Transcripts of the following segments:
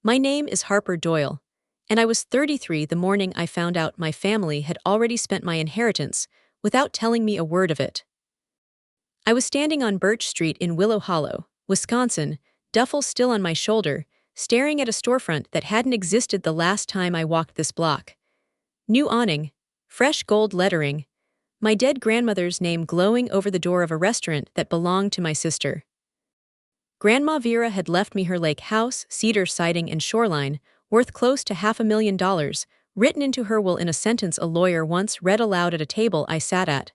My name is Harper Doyle, and I was 33 the morning I found out my family had already spent my inheritance without telling me a word of it. I was standing on Birch Street in Willow Hollow, Wisconsin, duffel still on my shoulder, staring at a storefront that hadn't existed the last time I walked this block. New awning, fresh gold lettering, my dead grandmother's name glowing over the door of a restaurant that belonged to my sister. Grandma Vera had left me her lake house, cedar siding, and shoreline, worth close to $500,000, written into her will in a sentence a lawyer once read aloud at a table I sat at.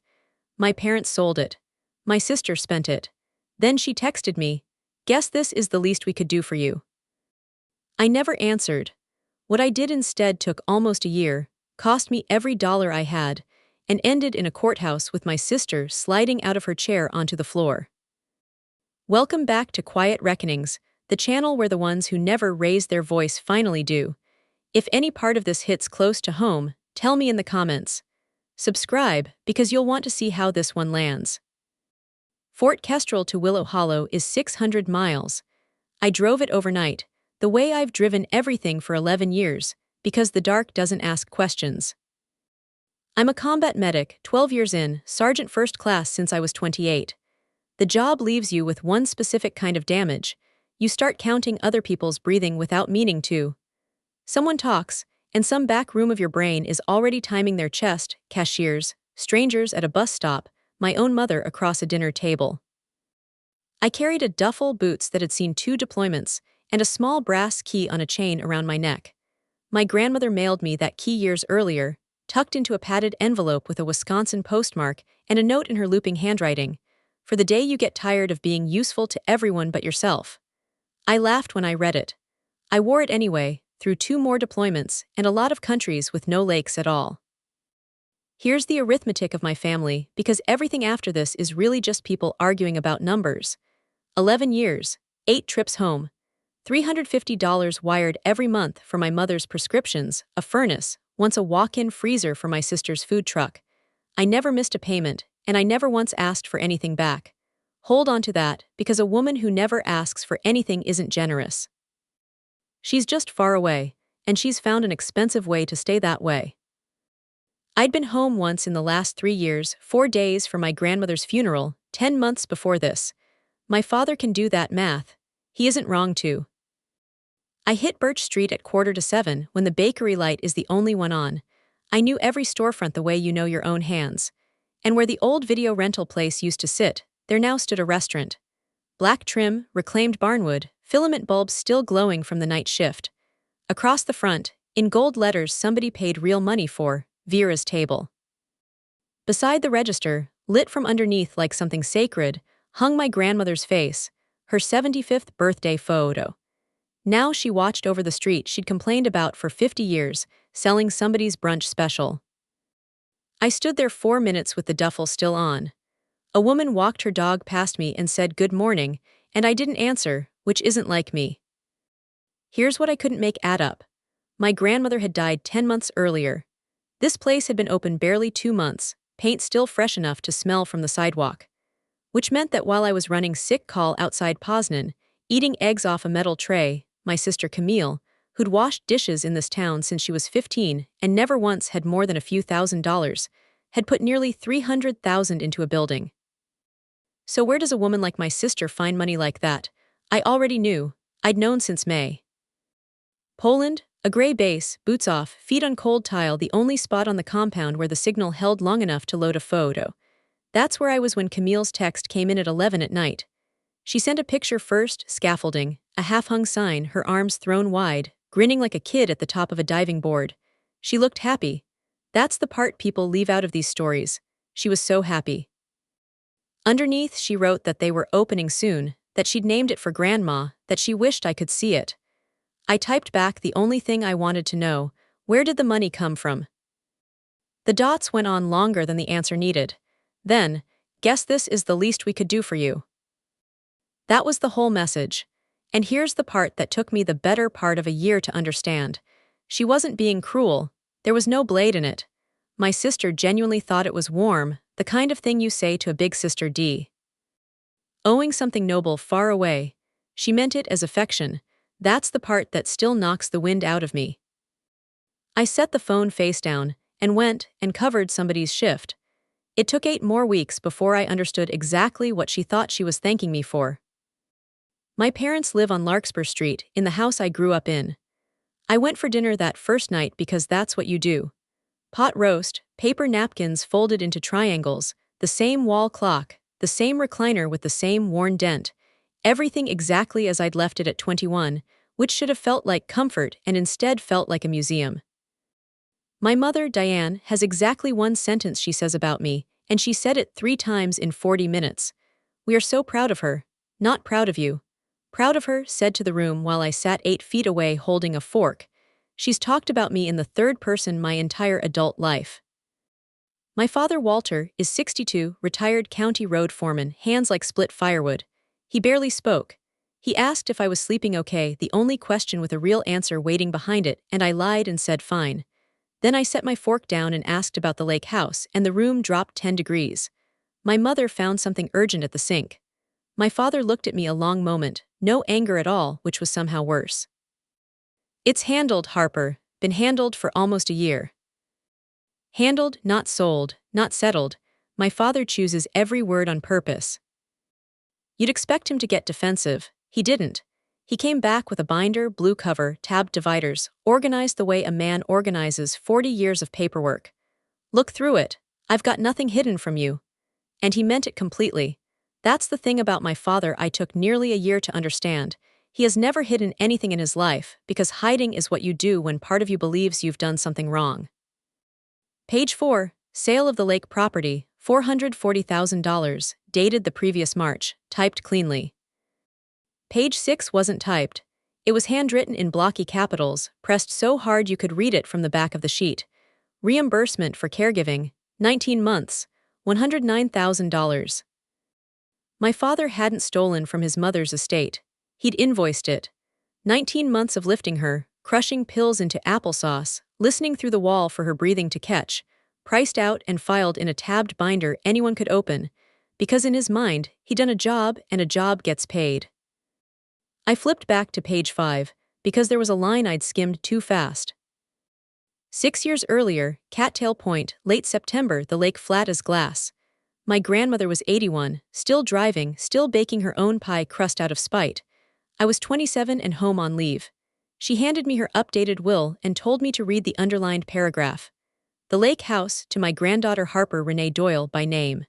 My parents sold it. My sister spent it. Then she texted me, "Guess this is the least we could do for you." I never answered. What I did instead took almost a year, cost me every dollar I had, and ended in a courthouse with my sister sliding out of her chair onto the floor. Welcome back to Quiet Reckonings, the channel where the ones who never raise their voice finally do. If any part of this hits close to home, tell me in the comments. Subscribe, because you'll want to see how this one lands. Fort Kestrel to Willow Hollow is 600 miles. I drove it overnight, the way I've driven everything for 11 years, because the dark doesn't ask questions. I'm a combat medic, 12 years in, Sergeant First Class since I was 28. The job leaves you with one specific kind of damage. You start counting other people's breathing without meaning to. Someone talks, and some back room of your brain is already timing their chest, cashiers, strangers at a bus stop, my own mother across a dinner table. I carried a duffel boots that had seen 2 deployments, and a small brass key on a chain around my neck. My grandmother mailed me that key years earlier, tucked into a padded envelope with a Wisconsin postmark and a note in her looping handwriting, "For the day you get tired of being useful to everyone but yourself." I laughed when I read it. I wore it anyway, through 2 more deployments and a lot of countries with no lakes at all. Here's the arithmetic of my family, because everything after this is really just people arguing about numbers. 11 years, 8 trips home, $350 wired every month for my mother's prescriptions, a furnace, once a walk-in freezer for my sister's food truck. I never missed a payment, and I never once asked for anything back. Hold on to that, because a woman who never asks for anything isn't generous. She's just far away, and she's found an expensive way to stay that way. I'd been home once in the last 3 years, 4 days for my grandmother's funeral, 10 months before this. My father can do that math. He isn't wrong to. I hit Birch Street at 6:45 when the bakery light is the only one on. I knew every storefront the way you know your own hands. And where the old video rental place used to sit, there now stood a restaurant. Black trim, reclaimed barnwood, filament bulbs still glowing from the night shift. Across the front, in gold letters somebody paid real money for, Vera's table. Beside the register, lit from underneath like something sacred, hung my grandmother's face, her 75th birthday photo. Now she watched over the street she'd complained about for 50 years, selling somebody's brunch special. I stood there 4 minutes with the duffel still on. A woman walked her dog past me and said good morning, and I didn't answer, which isn't like me. Here's what I couldn't make add up. My grandmother had died 10 months earlier. This place had been open barely 2 months, paint still fresh enough to smell from the sidewalk. Which meant that while I was running sick call outside Poznan, eating eggs off a metal tray, my sister Camille, who'd washed dishes in this town since she was 15 and never once had more than a few $1,000s, had put nearly $300,000 into a building. So where does a woman like my sister find money like that? I already knew. I'd known since May. Poland, a gray base, boots off, feet on cold tile, the only spot on the compound where the signal held long enough to load a photo. That's where I was when Camille's text came in at 11 at night. She sent a picture first, scaffolding, a half-hung sign, her arms thrown wide, grinning like a kid at the top of a diving board. She looked happy. That's the part people leave out of these stories. She was so happy. Underneath, she wrote that they were opening soon, that she'd named it for Grandma, that she wished I could see it. I typed back the only thing I wanted to know: where did the money come from? The dots went on longer than the answer needed. Then, "Guess this is the least we could do for you." That was the whole message. And here's the part that took me the better part of a year to understand. She wasn't being cruel. There was no blade in it. My sister genuinely thought it was warm, the kind of thing you say to a big sister D. Owing something noble far away. She meant it as affection. That's the part that still knocks the wind out of me. I set the phone face down and went and covered somebody's shift. It took 8 more weeks before I understood exactly what she thought she was thanking me for. My parents live on Larkspur Street, in the house I grew up in. I went for dinner that first night because that's what you do. Pot roast, paper napkins folded into triangles, the same wall clock, the same recliner with the same worn dent. Everything exactly as I'd left it at 21, which should have felt like comfort and instead felt like a museum. My mother, Diane, has exactly one sentence she says about me, and she said it 3 times in 40 minutes. We are so proud of her. Not proud of you. Proud of her, said to the room while I sat 8 feet away holding a fork. She's talked about me in the third person my entire adult life. My father, Walter, is 62, retired county road foreman, hands like split firewood. He barely spoke. He asked if I was sleeping okay, the only question with a real answer waiting behind it, and I lied and said fine. Then I set my fork down and asked about the lake house, and the room dropped 10 degrees. My mother found something urgent at the sink. My father looked at me a long moment, no anger at all, which was somehow worse. It's handled, Harper, been handled for almost a year. Handled, not sold, not settled. My father chooses every word on purpose. You'd expect him to get defensive. He didn't. He came back with a binder, blue cover, tabbed dividers, organized the way a man organizes 40 years of paperwork. Look through it. I've got nothing hidden from you. And he meant it completely. That's the thing about my father I took nearly a year to understand. He has never hidden anything in his life, because hiding is what you do when part of you believes you've done something wrong. Page 4, sale of the lake property, $440,000, dated the previous March, typed cleanly. Page 6 wasn't typed. It was handwritten in blocky capitals, pressed so hard you could read it from the back of the sheet. Reimbursement for caregiving, 19 months, $109,000. My father hadn't stolen from his mother's estate. He'd invoiced it. 19 months of lifting her, crushing pills into applesauce, listening through the wall for her breathing to catch, priced out and filed in a tabbed binder anyone could open, because in his mind, he'd done a job and a job gets paid. I flipped back to page 5, because there was a line I'd skimmed too fast. 6 years earlier, Cattail Point, late September, the lake flat as glass. My grandmother was 81, still driving, still baking her own pie crust out of spite. I was 27 and home on leave. She handed me her updated will and told me to read the underlined paragraph. The lake house, to my granddaughter Harper Renee Doyle by name.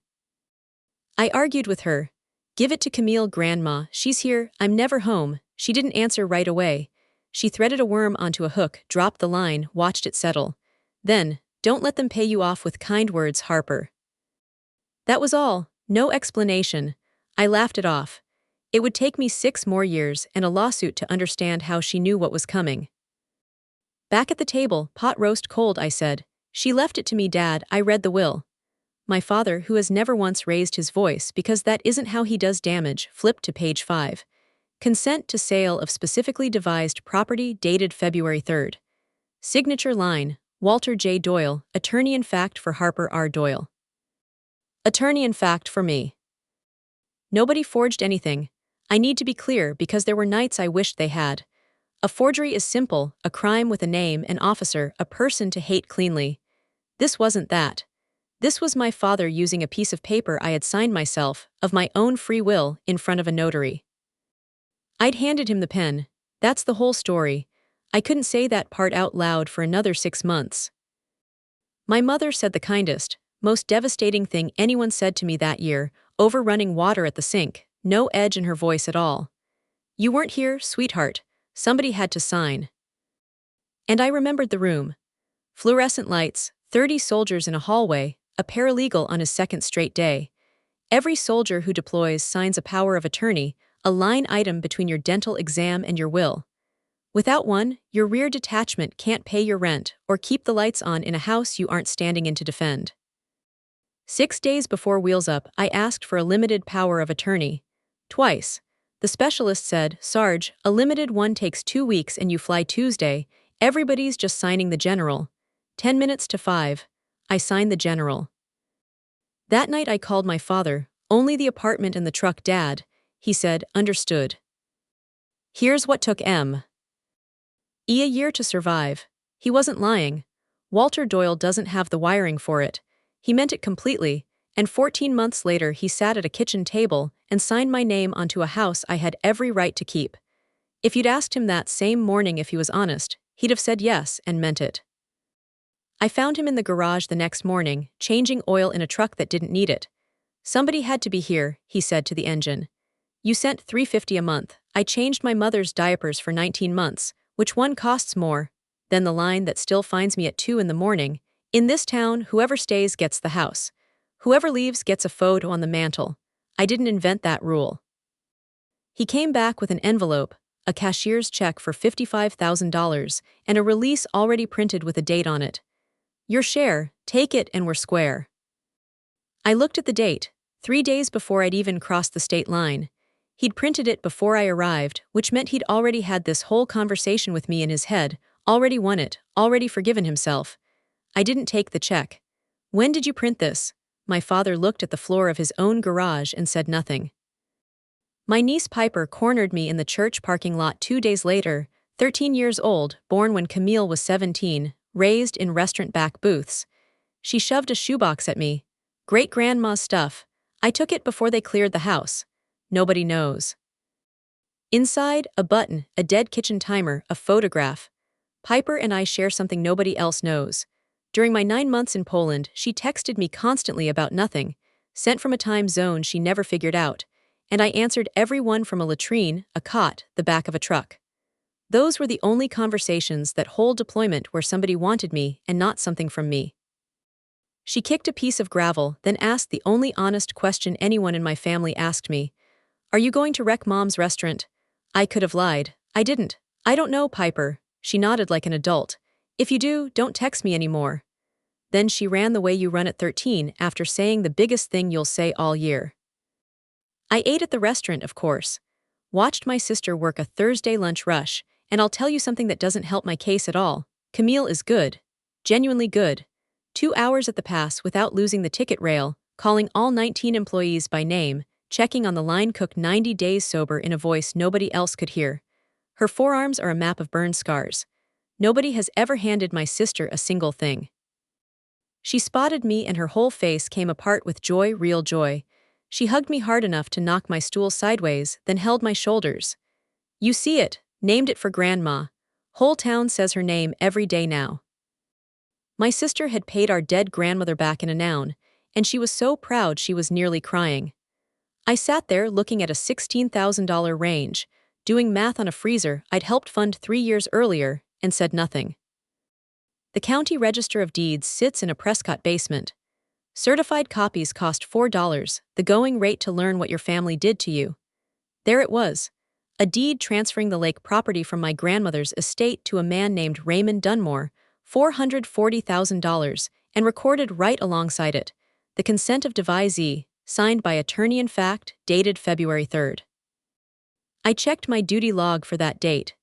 I argued with her. Give it to Camille, Grandma, she's here, I'm never home. She didn't answer right away. She threaded a worm onto a hook, dropped the line, watched it settle. Then, don't let them pay you off with kind words, Harper. That was all, no explanation. I laughed it off. It would take me 6 more years and a lawsuit to understand how she knew what was coming. Back at the table, pot roast cold, I said. She left it to me, Dad, I read the will. My father, who has never once raised his voice because that isn't how he does damage, flipped to page 5. Consent to sale of specifically devised property dated February 3rd. Signature line, Walter J. Doyle, attorney-in-fact for Harper R. Doyle. Attorney-in-fact for me. Nobody forged anything. I need to be clear because there were nights I wished they had. A forgery is simple, a crime with a name, an officer, a person to hate cleanly. This wasn't that. This was my father using a piece of paper I had signed myself, of my own free will, in front of a notary. I'd handed him the pen. That's the whole story. I couldn't say that part out loud for another 6 months. My mother said the kindest, most devastating thing anyone said to me that year, over running water at the sink, no edge in her voice at all. You weren't here, sweetheart. Somebody had to sign. And I remembered the room. Fluorescent lights, 30 soldiers in a hallway, a paralegal on his 2nd straight day. Every soldier who deploys signs a power of attorney, a line item between your dental exam and your will. Without one, your rear detachment can't pay your rent or keep the lights on in a house you aren't standing in to defend. 6 days before Wheels Up, I asked for a limited power of attorney. Twice. The specialist said, Sarge, a limited one takes 2 weeks and you fly Tuesday. Everybody's just signing the general. 10 minutes to 5. I signed the general. That night I called my father, only the apartment and the truck, Dad. He said, understood. Here's what took M. E a year to survive. He wasn't lying. Walter Doyle doesn't have the wiring for it. He meant it completely, and 14 months later he sat at a kitchen table and signed my name onto a house I had every right to keep. If you'd asked him that same morning if he was honest, he'd have said yes and meant it. I found him in the garage the next morning, changing oil in a truck that didn't need it. Somebody had to be here, he said to the engine. You sent $350 a month. I changed my mother's diapers for 19 months. Which one costs more? Then the line that still finds me at 2 in the morning. In this town, whoever stays gets the house. Whoever leaves gets a photo on the mantle. I didn't invent that rule. He came back with an envelope, a cashier's check for $55,000, and a release already printed with a date on it. Your share, take it and we're square. I looked at the date, 3 days before I'd even crossed the state line. He'd printed it before I arrived, which meant he'd already had this whole conversation with me in his head, already won it, already forgiven himself. I didn't take the check. When did you print this? My father looked at the floor of his own garage and said nothing. My niece Piper cornered me in the church parking lot 2 days later, 13 years old, born when Camille was 17, raised in restaurant back booths. She shoved a shoebox at me. Great-grandma's stuff. I took it before they cleared the house. Nobody knows. Inside, a button, a dead kitchen timer, a photograph. Piper and I share something nobody else knows. During my 9 months in Poland, she texted me constantly about nothing, sent from a time zone she never figured out, and I answered every one from a latrine, a cot, the back of a truck. Those were the only conversations that whole deployment where somebody wanted me and not something from me. She kicked a piece of gravel, then asked the only honest question anyone in my family asked me. Are you going to wreck Mom's restaurant? I could have lied. I didn't. I don't know, Piper. She nodded like an adult. If you do, don't text me anymore. Then she ran the way you run at 13 after saying the biggest thing you'll say all year. I ate at the restaurant, of course. Watched my sister work a Thursday lunch rush, and I'll tell you something that doesn't help my case at all. Camille is good. Genuinely good. 2 hours at the pass without losing the ticket rail, calling all 19 employees by name, checking on the line cook 90 days sober in a voice nobody else could hear. Her forearms are a map of burn scars. Nobody has ever handed my sister a single thing. She spotted me and her whole face came apart with joy, real joy. She hugged me hard enough to knock my stool sideways, then held my shoulders. You see it, named it for Grandma. Whole town says her name every day now. My sister had paid our dead grandmother back in a noun, and she was so proud she was nearly crying. I sat there looking at a $16,000 range, doing math on a freezer I'd helped fund 3 years earlier, and said nothing. The county register of deeds sits in a Prescott basement. Certified copies cost $4, the going rate to learn what your family did to you. There it was, a deed transferring the lake property from my grandmother's estate to a man named Raymond Dunmore, $440,000, and recorded right alongside it, the consent of devisee, signed by attorney-in-fact, dated February 3rd. I checked my duty log for that date.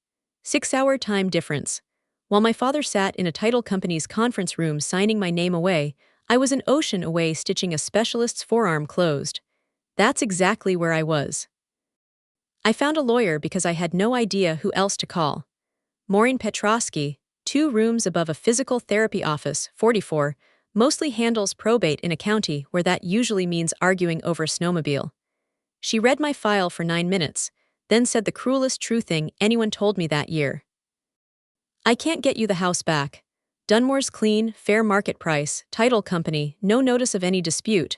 6-hour time difference. While my father sat in a title company's conference room signing my name away, I was an ocean away stitching a specialist's forearm closed. That's exactly where I was. I found a lawyer because I had no idea who else to call. Maureen Petrosky, 2 rooms above a physical therapy office, 44, mostly handles probate in a county where that usually means arguing over a snowmobile. She read my file for 9 minutes, then said the cruelest true thing anyone told me that year. I can't get you the house back. Dunmore's clean, fair market price, title company, no notice of any dispute.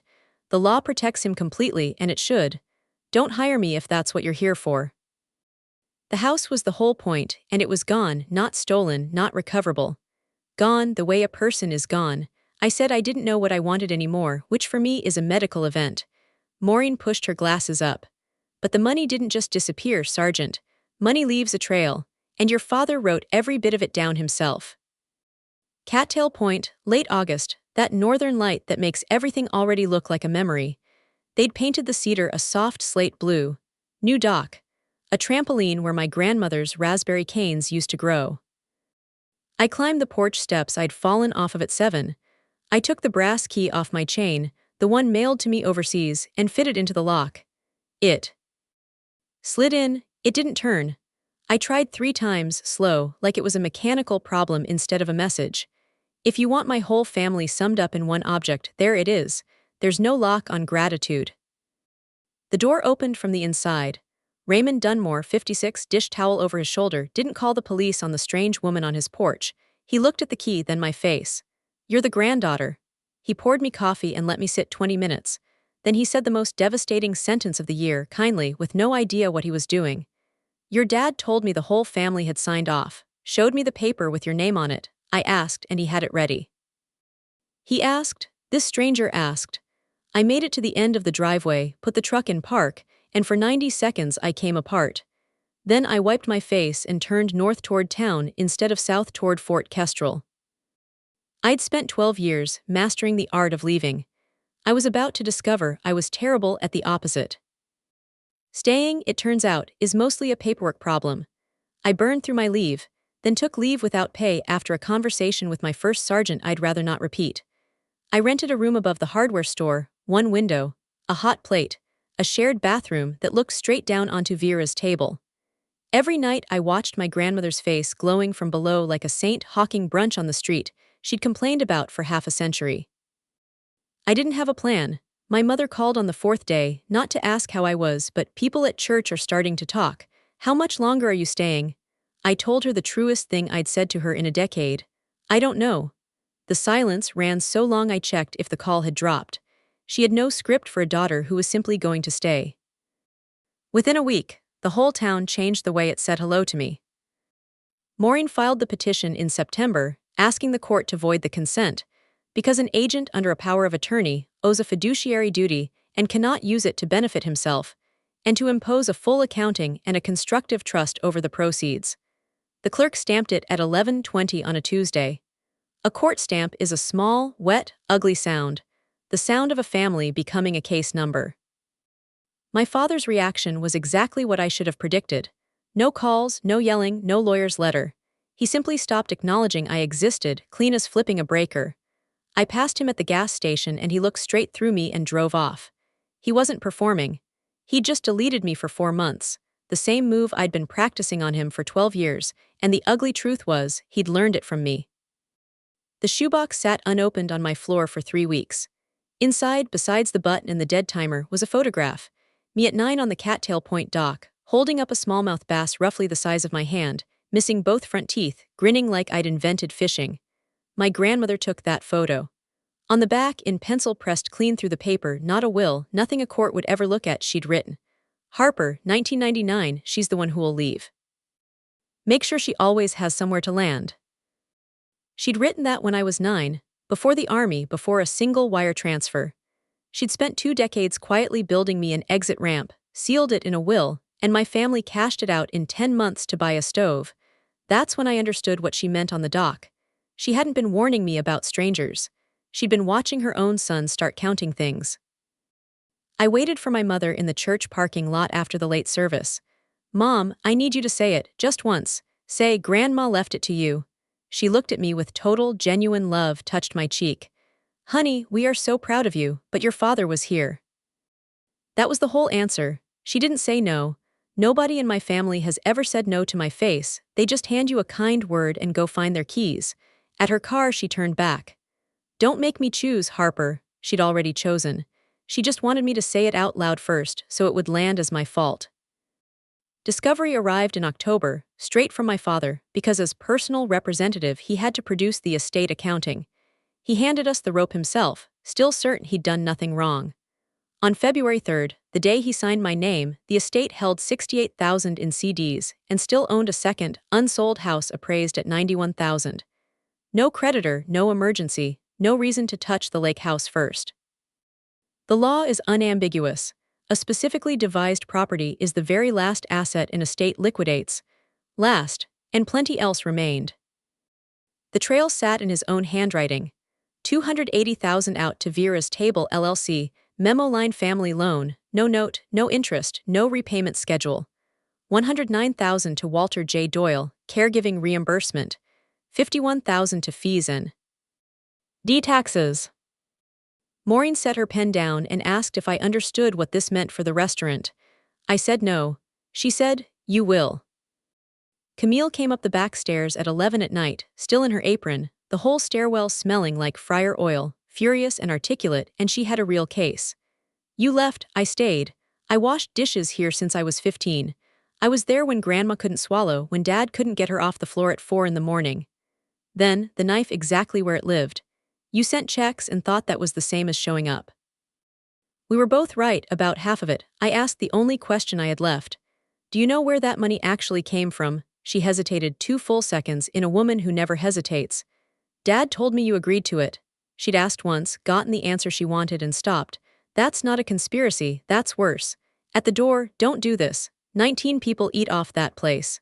The law protects him completely, and it should. Don't hire me if that's what you're here for. The house was the whole point, and it was gone, not stolen, not recoverable. Gone the way a person is gone. I said I didn't know what I wanted anymore, which for me is a medical event. Maureen pushed her glasses up. But the money didn't just disappear, Sergeant. Money leaves a trail, and your father wrote every bit of it down himself. Cattail Point, late August, that northern light that makes everything already look like a memory. They'd painted the cedar a soft slate blue. New dock. A trampoline where my grandmother's raspberry canes used to grow. I climbed the porch steps I'd fallen off of at 7. I took the brass key off my chain, the one mailed to me overseas, and fitted into the lock. It slid in, it didn't turn. I tried 3 times, slow, like it was a mechanical problem instead of a message. If you want my whole family summed up in one object, there it is. There's no lock on gratitude. The door opened from the inside. Raymond Dunmore, 56, dish towel over his shoulder, didn't call the police on the strange woman on his porch. He looked at the key, then my face. "You're the granddaughter." He poured me coffee and let me sit 20 minutes. Then he said the most devastating sentence of the year, kindly, with no idea what he was doing. "Your dad told me the whole family had signed off. Showed me the paper with your name on it." I asked, and he had it ready. This stranger asked. I made it to the end of the driveway, put the truck in park, and for 90 seconds I came apart. Then I wiped my face and turned north toward town instead of south toward Fort Kestrel. I'd spent 12 years mastering the art of leaving. I was about to discover I was terrible at the opposite. Staying, it turns out, is mostly a paperwork problem. I burned through my leave, then took leave without pay after a conversation with my first sergeant I'd rather not repeat. I rented a room above the hardware store, one window, a hot plate, a shared bathroom that looked straight down onto Vera's table. Every night I watched my grandmother's face glowing from below like a saint hawking brunch on the street she'd complained about for half a century. I didn't have a plan. My mother called on the 4th day, not to ask how I was, but people at church are starting to talk. "How much longer are you staying?" I told her the truest thing I'd said to her in a decade. "I don't know." The silence ran so long I checked if the call had dropped. She had no script for a daughter who was simply going to stay. Within a week, the whole town changed the way it said hello to me. Maureen filed the petition in September, asking the court to void the consent, because an agent under a power of attorney owes a fiduciary duty and cannot use it to benefit himself, and to impose a full accounting and a constructive trust over the proceeds. The clerk stamped it at 11:20 on a Tuesday. A court stamp is a small, wet, ugly sound, the sound of a family becoming a case number. My father's reaction was exactly what I should have predicted. No calls, no yelling, no lawyer's letter. He simply stopped acknowledging I existed, clean as flipping a breaker. I passed him at the gas station and he looked straight through me and drove off. He wasn't performing. He'd just deleted me for 4 months, the same move I'd been practicing on him for 12 years, and the ugly truth was, he'd learned it from me. The shoebox sat unopened on my floor for 3 weeks. Inside, besides the button and the dead timer, was a photograph. Me at 9 on the Cattail Point dock, holding up a smallmouth bass roughly the size of my hand, missing both front teeth, grinning like I'd invented fishing. My grandmother took that photo. On the back, in pencil pressed clean through the paper, not a will, nothing a court would ever look at, she'd written. "Harper, 1999, she's the one who'll leave. Make sure she always has somewhere to land." She'd written that when I was 9, before the army, before a single wire transfer. She'd spent 2 decades quietly building me an exit ramp, sealed it in a will, and my family cashed it out in 10 months to buy a stove. That's when I understood what she meant on the dock. She hadn't been warning me about strangers. She'd been watching her own son start counting things. I waited for my mother in the church parking lot after the late service. "Mom, I need you to say it, just once. Say, Grandma left it to you." She looked at me with total, genuine love, touched my cheek. "Honey, we are so proud of you, but your father was here." That was the whole answer. She didn't say no. Nobody in my family has ever said no to my face. They just hand you a kind word and go find their keys. At her car, she turned back. "Don't make me choose, Harper." She'd already chosen. She just wanted me to say it out loud first, so it would land as my fault. Discovery arrived in October, straight from my father, because as personal representative he had to produce the estate accounting. He handed us the rope himself, still certain he'd done nothing wrong. On February 3rd, the day he signed my name, the estate held $68,000 in CDs and still owned a second, unsold house appraised at $91,000. No creditor, no emergency, no reason to touch the lake house first. The law is unambiguous. A specifically devised property is the very last asset an estate liquidates. Last, and plenty else remained. The trail sat in his own handwriting. $280,000 out to Vera's Table LLC, memo line family loan, no note, no interest, no repayment schedule. $109,000 to Walter J. Doyle, caregiving reimbursement. $51,000 to fees and taxes. Maureen set her pen down and asked if I understood what this meant for the restaurant. I said no. She said, "You will." Camille came up the back stairs at 11 at night, still in her apron, the whole stairwell smelling like fryer oil, furious and articulate, and she had a real case. You left, I stayed. I washed dishes here since I was 15. I was there when Grandma couldn't swallow, when Dad couldn't get her off the floor at 4 in the morning. Then, the knife exactly where it lived. You sent checks and thought that was the same as showing up. We were both right about half of it. I asked the only question I had left. Do you know where that money actually came from? She hesitated 2 full seconds in a woman who never hesitates. Dad told me you agreed to it. She'd asked once, gotten the answer she wanted and stopped. That's not a conspiracy, that's worse. At the door, don't do this. 19 people eat off that place.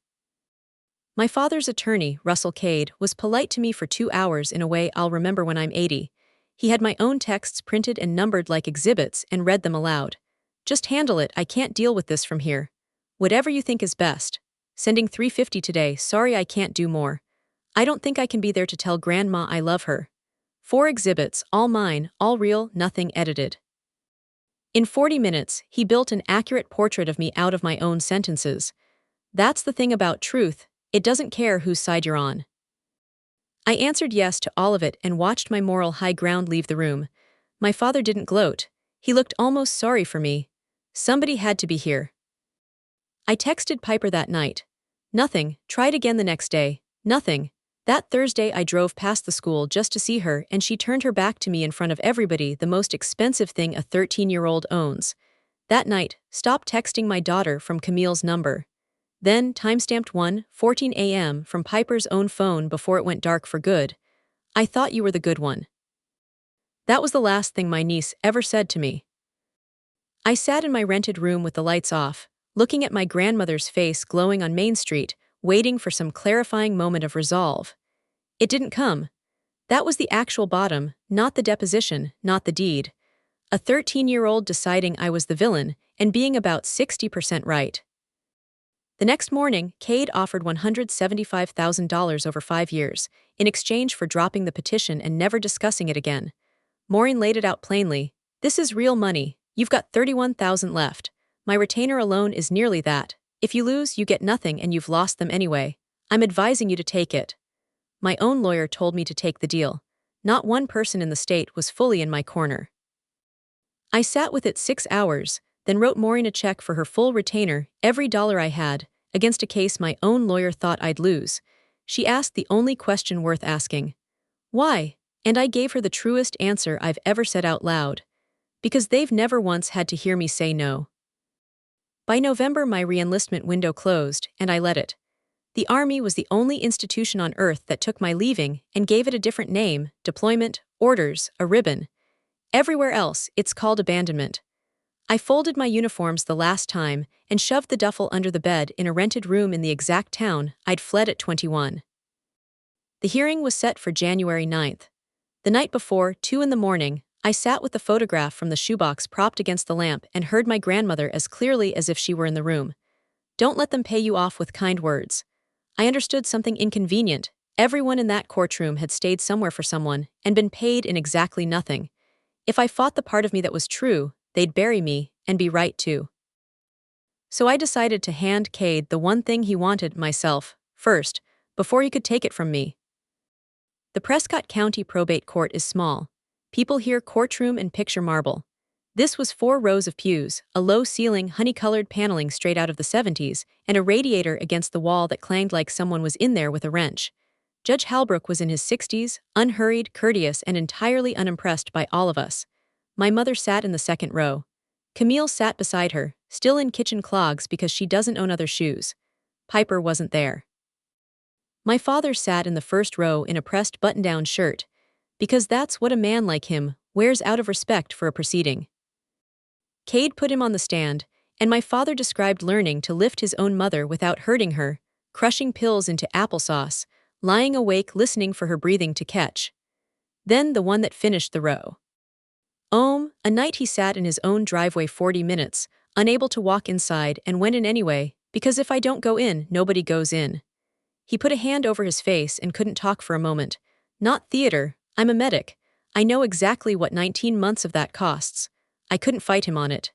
My father's attorney, Russell Cade, was polite to me for 2 hours in a way I'll remember when I'm 80. He had my own texts printed and numbered like exhibits and read them aloud. Just handle it, I can't deal with this from here. Whatever you think is best. Sending $350 today, sorry I can't do more. I don't think I can be there to tell Grandma I love her. 4 exhibits, all mine, all real, nothing edited. In 40 minutes, he built an accurate portrait of me out of my own sentences. That's the thing about truth, it doesn't care whose side you're on. I answered yes to all of it and watched my moral high ground leave the room. My father didn't gloat. He looked almost sorry for me. Somebody had to be here. I texted Piper that night. Nothing, tried again the next day. Nothing. That Thursday I drove past the school just to see her and she turned her back to me in front of everybody, the most expensive thing a 13-year-old owns. That night, stopped texting my daughter from Camille's number. Then, timestamped 1:14 a.m. from Piper's own phone before it went dark for good. I thought you were the good one. That was the last thing my niece ever said to me. I sat in my rented room with the lights off, looking at my grandmother's face glowing on Main Street, waiting for some clarifying moment of resolve. It didn't come. That was the actual bottom, not the deposition, not the deed. A 13-year-old deciding I was the villain and being about 60% right. The next morning, Cade offered $175,000 over 5 years, in exchange for dropping the petition and never discussing it again. Maureen laid it out plainly. This is real money. You've got $31,000 left. My retainer alone is nearly that. If you lose, you get nothing and you've lost them anyway. I'm advising you to take it. My own lawyer told me to take the deal. Not one person in the state was fully in my corner. I sat with it 6 hours, then wrote Maureen a check for her full retainer, every dollar I had, against a case my own lawyer thought I'd lose. She asked the only question worth asking. Why? And I gave her the truest answer I've ever said out loud. Because they've never once had to hear me say no. By November my re-enlistment window closed, and I let it. The Army was the only institution on earth that took my leaving and gave it a different name, deployment, orders, a ribbon. Everywhere else, it's called abandonment. I folded my uniforms the last time and shoved the duffel under the bed in a rented room in the exact town I'd fled at 21. The hearing was set for January 9th. The night before, 2 in the morning, I sat with the photograph from the shoebox propped against the lamp and heard my grandmother as clearly as if she were in the room. Don't let them pay you off with kind words. I understood something inconvenient. Everyone in that courtroom had stayed somewhere for someone and been paid in exactly nothing. If I fought the part of me that was true, they'd bury me, and be right too. So I decided to hand Cade the one thing he wanted, myself, first, before he could take it from me. The Prescott County Probate Court is small. People hear courtroom and picture marble. This was 4 rows of pews, a low ceiling, honey-colored paneling straight out of the 70s, and a radiator against the wall that clanged like someone was in there with a wrench. Judge Halbrook was in his 60s, unhurried, courteous, and entirely unimpressed by all of us. My mother sat in the second row. Camille sat beside her, still in kitchen clogs because she doesn't own other shoes. Piper wasn't there. My father sat in the first row in a pressed button-down shirt, because that's what a man like him wears out of respect for a proceeding. Cade put him on the stand, and my father described learning to lift his own mother without hurting her, crushing pills into applesauce, lying awake listening for her breathing to catch. Then the one that finished the row. A night he sat in his own driveway 40 minutes, unable to walk inside, and went in anyway, because if I don't go in, nobody goes in. He put a hand over his face and couldn't talk for a moment. Not theater, I'm a medic. I know exactly what 19 months of that costs. I couldn't fight him on it.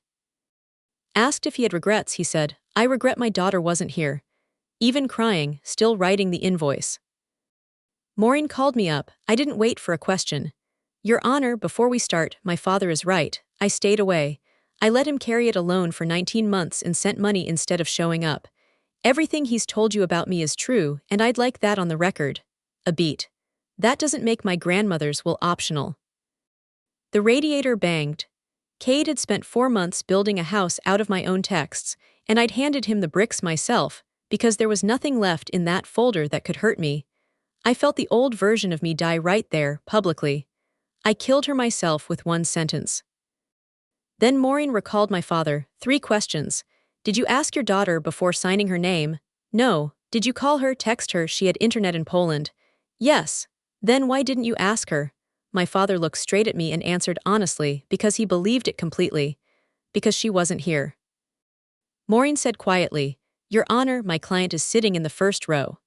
Asked if he had regrets, he said, I regret my daughter wasn't here. even crying, still writing the invoice. Maureen called me up. I didn't wait for a question. Your Honor, before we start, my father is right. I stayed away. I let him carry it alone for 19 months and sent money instead of showing up. Everything he's told you about me is true, and I'd like that on the record. A beat. That doesn't make my grandmother's will optional. The radiator banged. Cade had spent 4 months building a house out of my own texts, and I'd handed him the bricks myself, because there was nothing left in that folder that could hurt me. I felt the old version of me die right there, publicly. I killed her myself with one sentence. Then Maureen recalled my father. 3 questions. Did you ask your daughter before signing her name? No. Did you call her, text her she had internet in Poland? Yes. Then why didn't you ask her? My father looked straight at me and answered honestly, because he believed it completely. Because she wasn't here. Maureen said quietly, Your Honor, my client is sitting in the first row.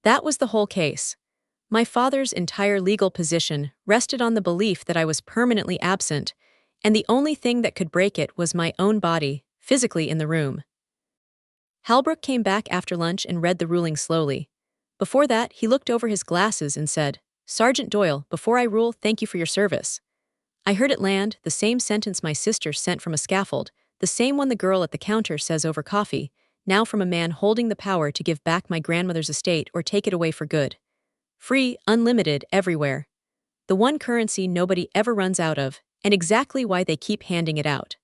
That was the whole case. My father's entire legal position rested on the belief that I was permanently absent, and the only thing that could break it was my own body, physically in the room. Halbrook came back after lunch and read the ruling slowly. Before that, he looked over his glasses and said, Sergeant Doyle, before I rule, thank you for your service. I heard it land, the same sentence my sister sent from a scaffold, the same one the girl at the counter says over coffee, now from a man holding the power to give back my grandmother's estate or take it away for good. Free, unlimited, everywhere. The one currency nobody ever runs out of, and exactly why they keep handing it out.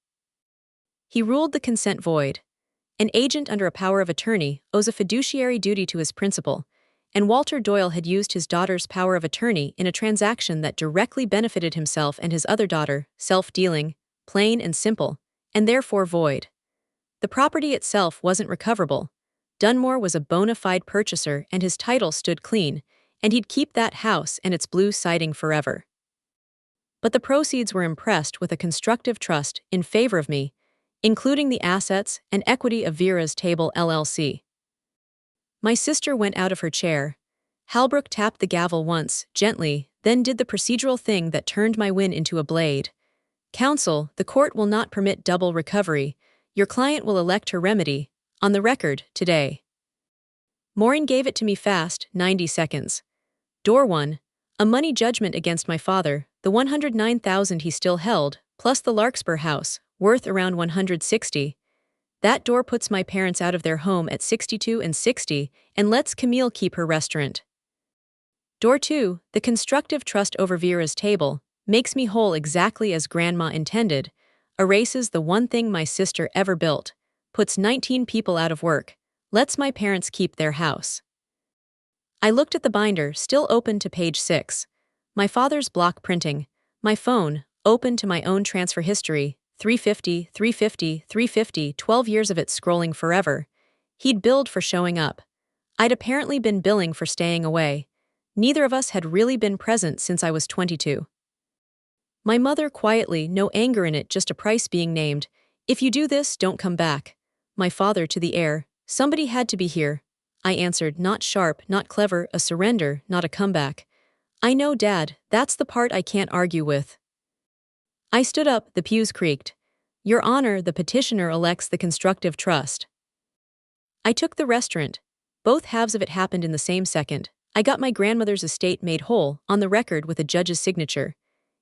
He ruled the consent void. An agent under a power of attorney owes a fiduciary duty to his principal, and Walter Doyle had used his daughter's power of attorney in a transaction that directly benefited himself and his other daughter, self-dealing, plain and simple, and therefore void. The property itself wasn't recoverable. Dunmore was a bona fide purchaser and his title stood clean, and he'd keep that house and its blue siding forever. But the proceeds were impressed with a constructive trust in favor of me, including the assets and equity of Vera's Table LLC. My sister went out of her chair. Halbrook tapped the gavel once, gently, then did the procedural thing that turned my win into a blade. Counsel, the court will not permit double recovery. Your client will elect her remedy, on the record, today. Maureen gave it to me fast, 90 seconds. Door 1. A money judgment against my father, the $109,000 he still held, plus the Larkspur house, worth around $160. That door puts my parents out of their home at 62 and 60 and lets Camille keep her restaurant. Door 2, the constructive trust over Vera's Table, makes me whole exactly as Grandma intended, erases the one thing my sister ever built, puts 19 people out of work, lets my parents keep their house. I looked at the binder, still open to page 6. My father's block printing. My phone, open to my own transfer history, 350, 350, 350, 12 years of it scrolling forever. He'd billed for showing up. I'd apparently been billing for staying away. Neither of us had really been present since I was 22. My mother quietly, no anger in it, just a price being named. If you do this, don't come back. My father to the air. Somebody had to be here. I answered, not sharp, not clever, a surrender, not a comeback. I know, Dad, that's the part I can't argue with. I stood up, the pews creaked. Your Honor, the petitioner elects the constructive trust. I took the restaurant. Both halves of it happened in the same second. I got my grandmother's estate made whole, on the record with a judge's signature.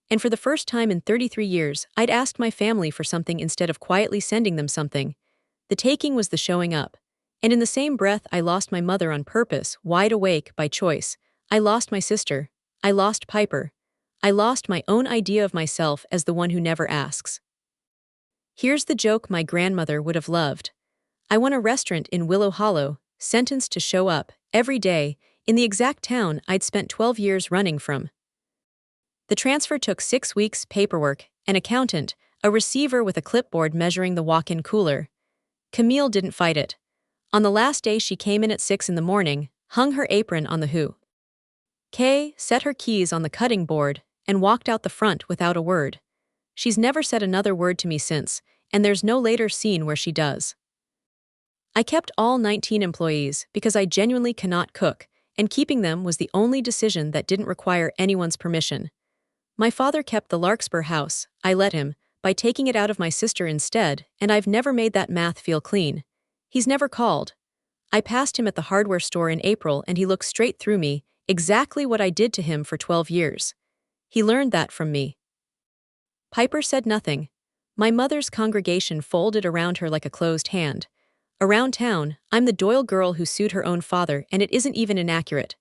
And for the first time in 33 years, I'd asked my family for something instead of quietly sending them something. The taking was the showing up. And in the same breath, I lost my mother on purpose, wide awake, by choice. I lost my sister. I lost Piper. I lost my own idea of myself as the one who never asks. Here's the joke my grandmother would have loved. I won a restaurant in Willow Hollow, sentenced to show up, every day, in the exact town I'd spent 12 years running from. The transfer took 6 weeks, paperwork, an accountant, a receiver with a clipboard measuring the walk-in cooler. Camille didn't fight it. On the last day she came in at 6 in the morning, hung her apron on the hoop. Kay set her keys on the cutting board and walked out the front without a word. She's never said another word to me since, and there's no later scene where she does. I kept all 19 employees because I genuinely cannot cook, and keeping them was the only decision that didn't require anyone's permission. My father kept the Larkspur house, I let him, by taking it out of my sister instead, and I've never made that math feel clean. He's never called. I passed him at the hardware store in April and he looked straight through me, exactly what I did to him for 12 years. He learned that from me. Piper said nothing. My mother's congregation folded around her like a closed hand. Around town, I'm the Doyle girl who sued her own father, and it isn't even inaccurate.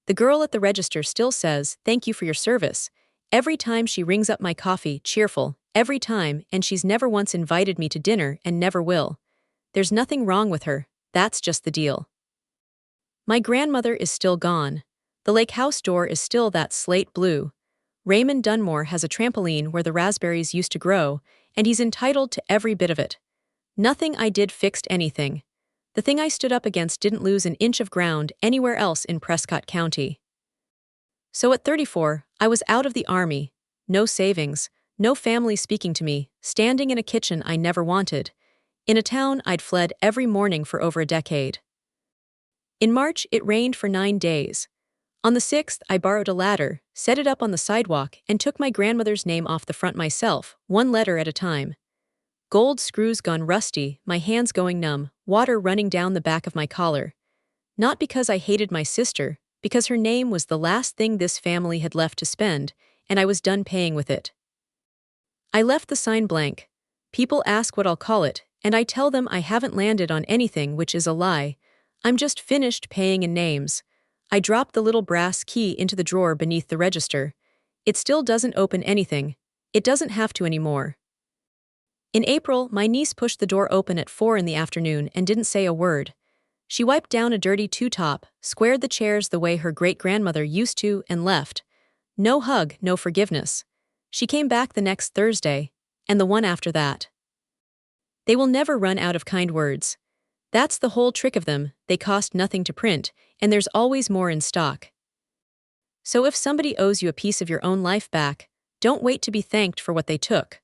The girl at the register still says, "Thank you for your service." Every time she rings up my coffee, cheerful, every time, and she's never once invited me to dinner and never will. There's nothing wrong with her, that's just the deal. My grandmother is still gone. The lake house door is still that slate blue. Raymond Dunmore has a trampoline where the raspberries used to grow, and he's entitled to every bit of it. Nothing I did fixed anything. The thing I stood up against didn't lose an inch of ground anywhere else in Prescott County. So at 34, I was out of the army, no savings, no family speaking to me, standing in a kitchen I never wanted, in a town I'd fled every morning for over a decade. In March, it rained for 9 days. On the 6th, I borrowed a ladder, set it up on the sidewalk, and took my grandmother's name off the front myself, one letter at a time. Gold screws gone rusty, my hands going numb, water running down the back of my collar. Not because I hated my sister, because her name was the last thing this family had left to spend, and I was done paying with it. I left the sign blank. People ask what I'll call it, and I tell them I haven't landed on anything, which is a lie. I'm just finished paying in names. I dropped the little brass key into the drawer beneath the register. It still doesn't open anything. It doesn't have to anymore. In April, my niece pushed the door open at 4 in the afternoon and didn't say a word. She wiped down a dirty two-top, squared the chairs the way her great-grandmother used to, and left. No hug, no forgiveness. She came back the next Thursday, and the one after that. They will never run out of kind words. That's the whole trick of them, they cost nothing to print, and there's always more in stock. So if somebody owes you a piece of your own life back, don't wait to be thanked for what they took.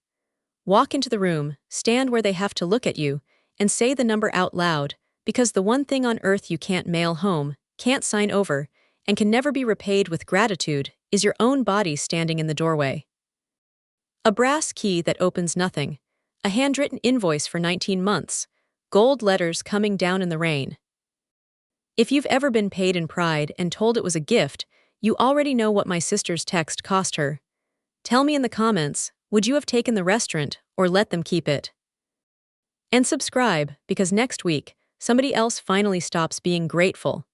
Walk into the room, stand where they have to look at you, and say the number out loud, because the one thing on earth you can't mail home, can't sign over, and can never be repaid with gratitude is your own body standing in the doorway. A brass key that opens nothing. A handwritten invoice for 19 months. Gold letters coming down in the rain. If you've ever been paid in pride and told it was a gift, you already know what my sister's text cost her. Tell me in the comments, would you have taken the restaurant or let them keep it? And subscribe, because next week, somebody else finally stops being grateful.